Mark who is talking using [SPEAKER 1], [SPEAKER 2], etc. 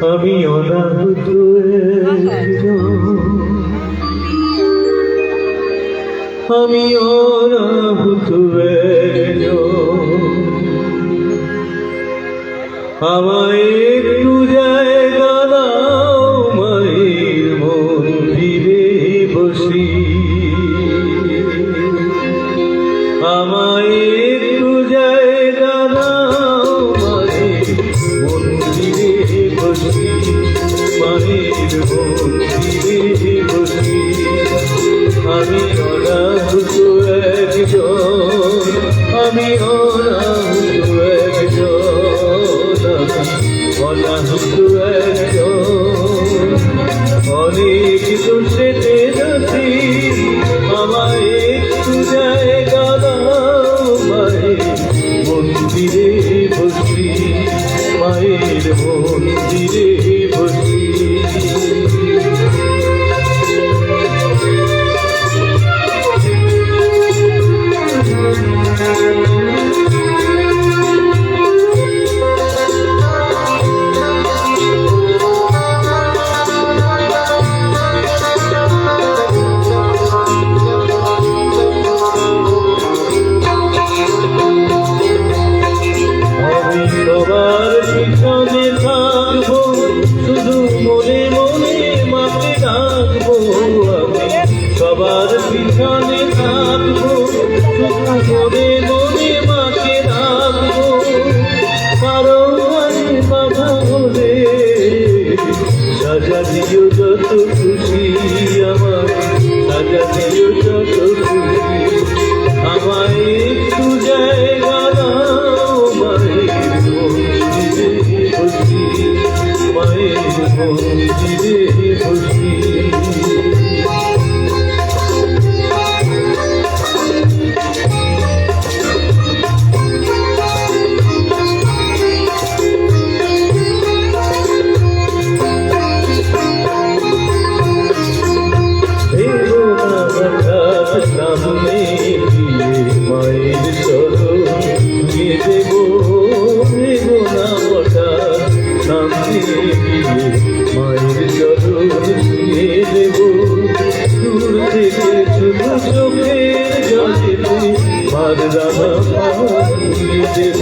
[SPEAKER 1] আমি অনাহুত আমি অনাহুত আমায় একটু জায়গা দাও মায়ের মন্দিরে বসি আমায় একটু জায়গা দাও মায়ের মন্দিরে বসি মায়ের মন্দিরে বসি আমি অনাহুত একজন আমি অনাহুত একজন অনাহুত একজন অনেক দোষেতে যাচ্ছি আমায় একটু জায়গা দাও মায়ের মন্দিরে বসি মায়ের মন্দিরে বসি সবার পিছনে থাকবো শুধু মনে মনে মাকে ডাকবো আমি সবার পিছনে থাকবো শুধু মনে মনে মাকে ডাকবো কারো বাধা হলে সাজা দিও যত খুশি আমার সাজা দিও যত খুশি আমায় একটু জায়গা দাও মায়ের মন্দিরে বসি মায়ের মন্দিরে বসি সামনে মায়ের চরণ ছুঁয়ে দেব না হঠাৎ সামনে মায়ের চরণ ছুঁয়ে দেব দূর থেকে ছোট চোখের জলে মার রাধা পাওয়া দেব